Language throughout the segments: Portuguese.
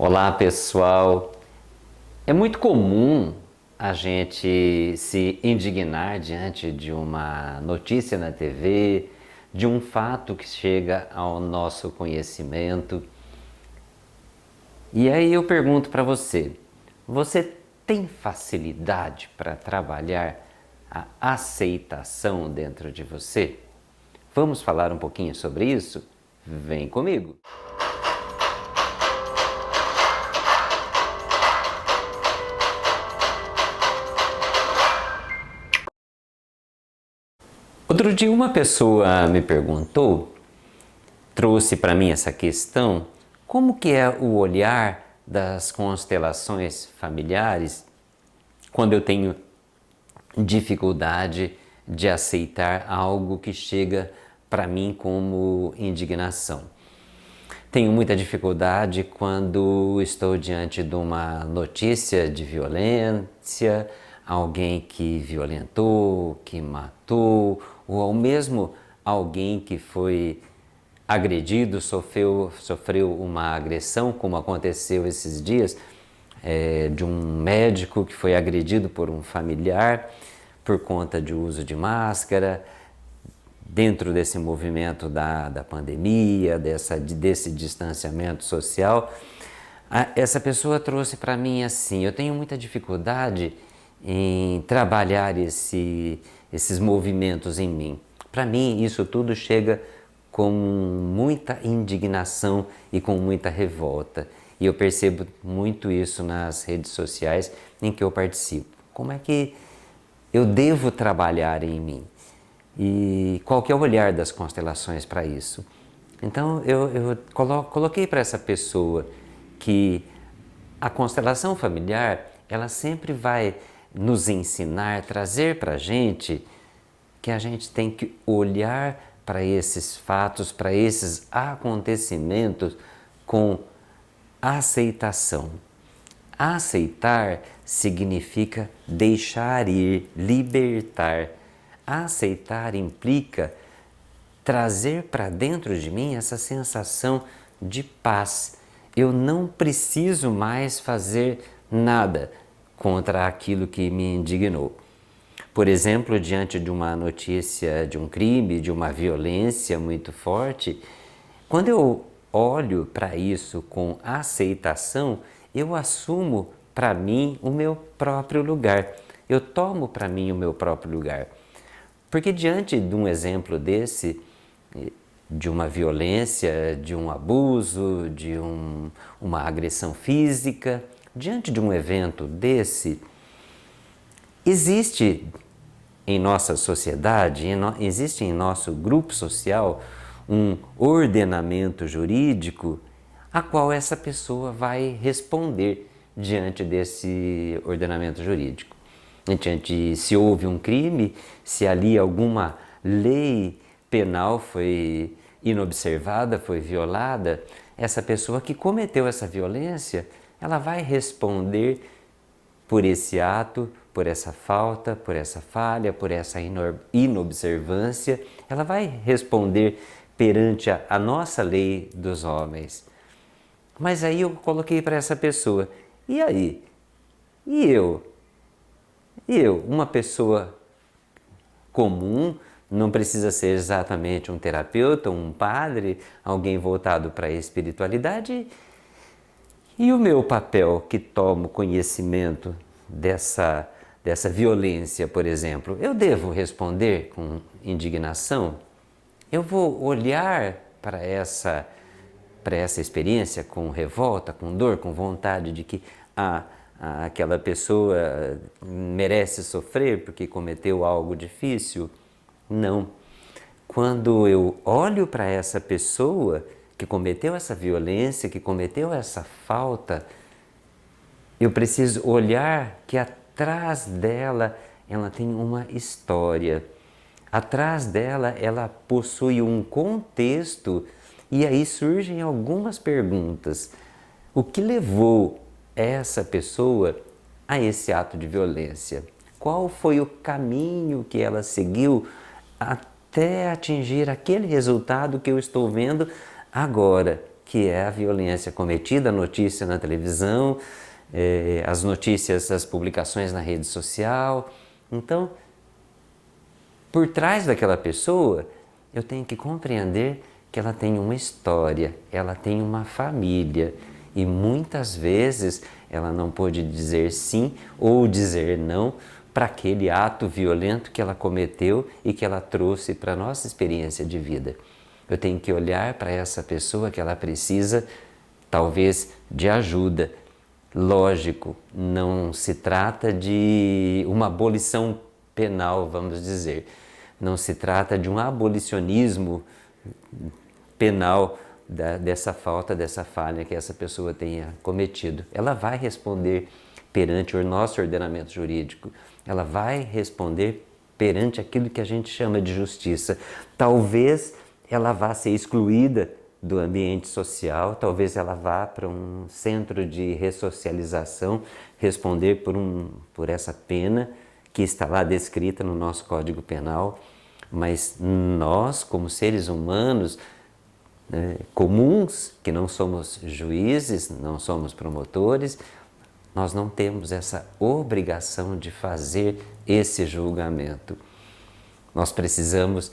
Olá, pessoal. É muito comum a gente se indignar diante de uma notícia na TV, de um fato que chega ao nosso conhecimento. E aí eu pergunto para você: você tem facilidade para trabalhar a aceitação dentro de você? Vamos falar um pouquinho sobre isso? Vem comigo! Outro dia uma pessoa me perguntou, trouxe para mim essa questão, como que é o olhar das constelações familiares quando eu tenho dificuldade de aceitar algo que chega para mim como indignação. Tenho muita dificuldade quando estou diante de uma notícia de violência, alguém que violentou, que matou, ou mesmo alguém que foi agredido, sofreu uma agressão, como aconteceu esses dias, de um médico que foi agredido por um familiar por conta de uso de máscara, dentro desse movimento da pandemia, desse distanciamento social. Essa pessoa trouxe para mim assim, eu tenho muita dificuldade em trabalhar esses movimentos em mim. Para mim, isso tudo chega com muita indignação e com muita revolta. E eu percebo muito isso nas redes sociais em que eu participo. Como é que eu devo trabalhar em mim? E qual que é o olhar das constelações para isso? Então eu coloquei para essa pessoa que a constelação familiar, ela sempre vai nos ensinar, trazer para a gente que a gente tem que olhar para esses fatos, para esses acontecimentos com aceitação. Aceitar significa deixar ir, libertar. Aceitar implica trazer para dentro de mim essa sensação de paz. Eu não preciso mais fazer nada contra aquilo que me indignou. Por exemplo, diante de uma notícia de um crime, de uma violência muito forte, quando eu olho para isso com aceitação, eu assumo para mim o meu próprio lugar. Eu tomo para mim o meu próprio lugar. Porque diante de um exemplo desse, de uma violência, de um abuso, uma agressão física, diante de um evento desse, existe em nossa sociedade, existe em nosso grupo social um ordenamento jurídico a qual essa pessoa vai responder diante desse ordenamento jurídico. Diante se houve um crime, se ali alguma lei penal foi inobservada, foi violada, essa pessoa que cometeu essa violência, ela vai responder por esse ato, por essa falta, por essa falha, por essa inobservância, ela vai responder perante a nossa lei dos homens. Mas aí eu coloquei para essa pessoa, e aí? E eu? E eu, uma pessoa comum, não precisa ser exatamente um terapeuta, um padre, alguém voltado para a espiritualidade. E o meu papel que tomo conhecimento dessa violência, por exemplo, eu devo responder com indignação? Eu vou olhar para essa experiência com revolta, com dor, com vontade de que aquela pessoa merece sofrer porque cometeu algo difícil? Não. Quando eu olho para essa pessoa que cometeu essa violência, que cometeu essa falta, eu preciso olhar que atrás dela ela tem uma história. Atrás dela ela possui um contexto e aí surgem algumas perguntas. O que levou essa pessoa a esse ato de violência? Qual foi o caminho que ela seguiu até atingir aquele resultado que eu estou vendo agora, que é a violência cometida, a notícia na televisão, as notícias, as publicações na rede social. Então, por trás daquela pessoa, eu tenho que compreender que ela tem uma história, ela tem uma família e muitas vezes ela não pôde dizer sim ou dizer não para aquele ato violento que ela cometeu e que ela trouxe para a nossa experiência de vida. Eu tenho que olhar para essa pessoa que ela precisa, talvez, de ajuda. Lógico, não se trata de uma abolição penal, vamos dizer. Não se trata de um abolicionismo penal dessa falta, dessa falha que essa pessoa tenha cometido. Ela vai responder perante o nosso ordenamento jurídico. Ela vai responder perante aquilo que a gente chama de justiça. Talvez ela vá ser excluída do ambiente social, talvez ela vá para um centro de ressocialização, responder por essa pena que está lá descrita no nosso Código Penal, mas nós, como seres humanos, comuns, que não somos juízes, não somos promotores, nós não temos essa obrigação de fazer esse julgamento. Nós precisamos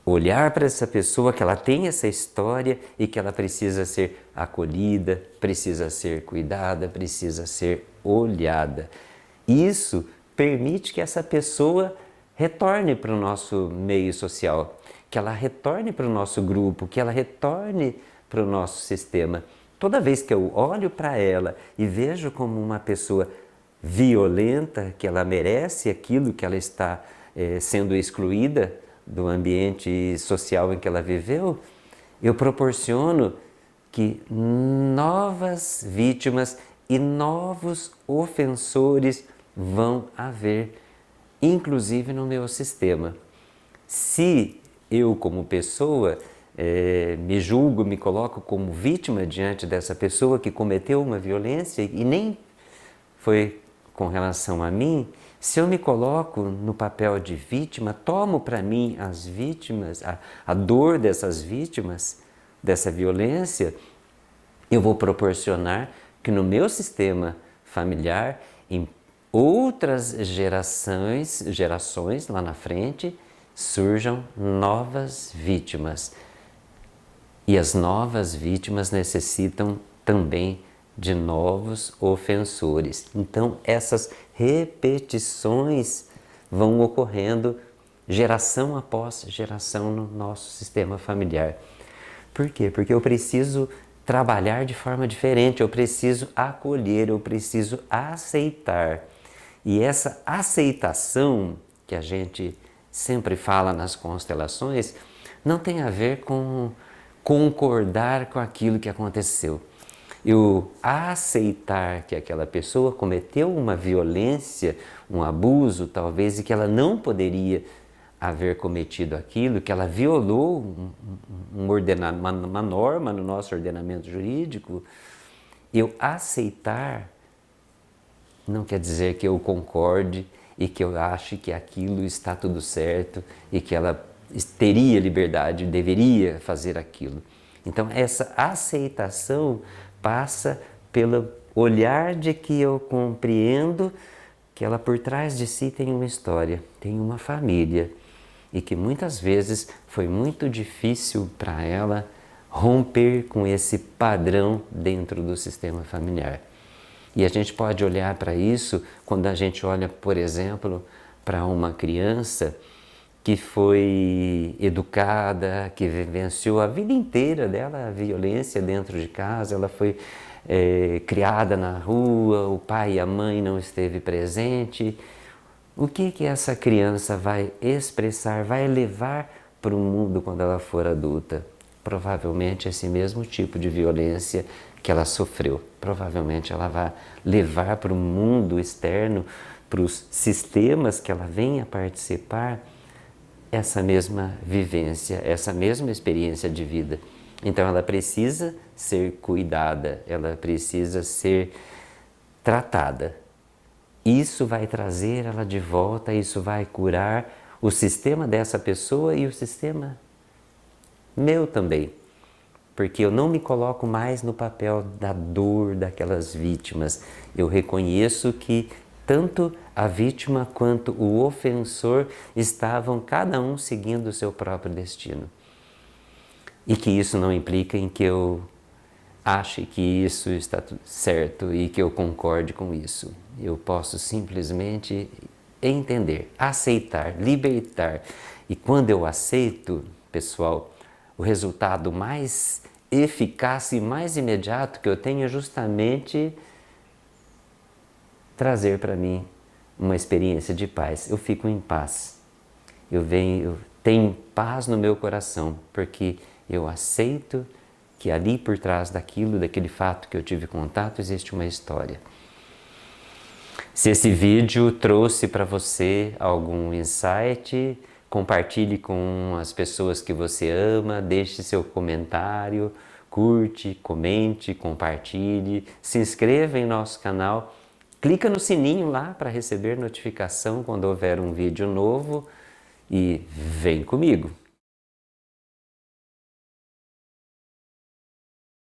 olhar para essa pessoa, que ela tem essa história e que ela precisa ser acolhida, precisa ser cuidada, precisa ser olhada. Isso permite que essa pessoa retorne para o nosso meio social, que ela retorne para o nosso grupo, que ela retorne para o nosso sistema. Toda vez que eu olho para ela e vejo como uma pessoa violenta, que ela merece aquilo, que ela está sendo excluída do ambiente social em que ela viveu, eu proporciono que novas vítimas e novos ofensores vão haver, inclusive no meu sistema. Se eu, como pessoa, me julgo, me coloco como vítima diante dessa pessoa que cometeu uma violência e nem foi com relação a mim, se eu me coloco no papel de vítima, tomo para mim as vítimas, a dor dessas vítimas, dessa violência, eu vou proporcionar que no meu sistema familiar, em outras gerações lá na frente, surjam novas vítimas. E as novas vítimas necessitam também de novos ofensores. Então, essas repetições vão ocorrendo geração após geração no nosso sistema familiar. Por quê? Porque eu preciso trabalhar de forma diferente, eu preciso acolher, eu preciso aceitar. E essa aceitação que a gente sempre fala nas constelações não tem a ver com concordar com aquilo que aconteceu. Eu aceitar que aquela pessoa cometeu uma violência, um abuso talvez, e que ela não poderia haver cometido aquilo, que ela violou uma norma no nosso ordenamento jurídico, eu aceitar não quer dizer que eu concorde e que eu ache que aquilo está tudo certo e que ela teria liberdade, deveria fazer aquilo. Então, essa aceitação passa pelo olhar de que eu compreendo que ela por trás de si tem uma história, tem uma família e que muitas vezes foi muito difícil para ela romper com esse padrão dentro do sistema familiar. E a gente pode olhar para isso quando a gente olha, por exemplo, para uma criança que foi educada, que vivenciou a vida inteira dela a violência dentro de casa, ela foi criada na rua, o pai e a mãe não esteve presente. O que essa criança vai expressar, vai levar para o mundo quando ela for adulta? Provavelmente esse mesmo tipo de violência que ela sofreu. Provavelmente ela vai levar para o mundo externo, para os sistemas que ela venha participar, essa mesma vivência, essa mesma experiência de vida. Então ela precisa ser cuidada, ela precisa ser tratada. Isso vai trazer ela de volta, isso vai curar o sistema dessa pessoa e o sistema meu também. porque eu não me coloco mais no papel da dor daquelas vítimas. Eu reconheço que tanto a vítima quanto o ofensor estavam cada um seguindo o seu próprio destino. E que isso não implica em que eu ache que isso está tudo certo e que eu concorde com isso. Eu posso simplesmente entender, aceitar, libertar. E quando eu aceito, pessoal, o resultado mais eficaz e mais imediato que eu tenho é justamente trazer para mim uma experiência de paz. Eu fico em paz. Eu tenho paz no meu coração, porque eu aceito que ali por trás daquele fato que eu tive contato, existe uma história. Se esse vídeo trouxe para você algum insight, compartilhe com as pessoas que você ama, deixe seu comentário, curte, comente, compartilhe, se inscreva em nosso canal, clica no sininho lá para receber notificação quando houver um vídeo novo e vem comigo!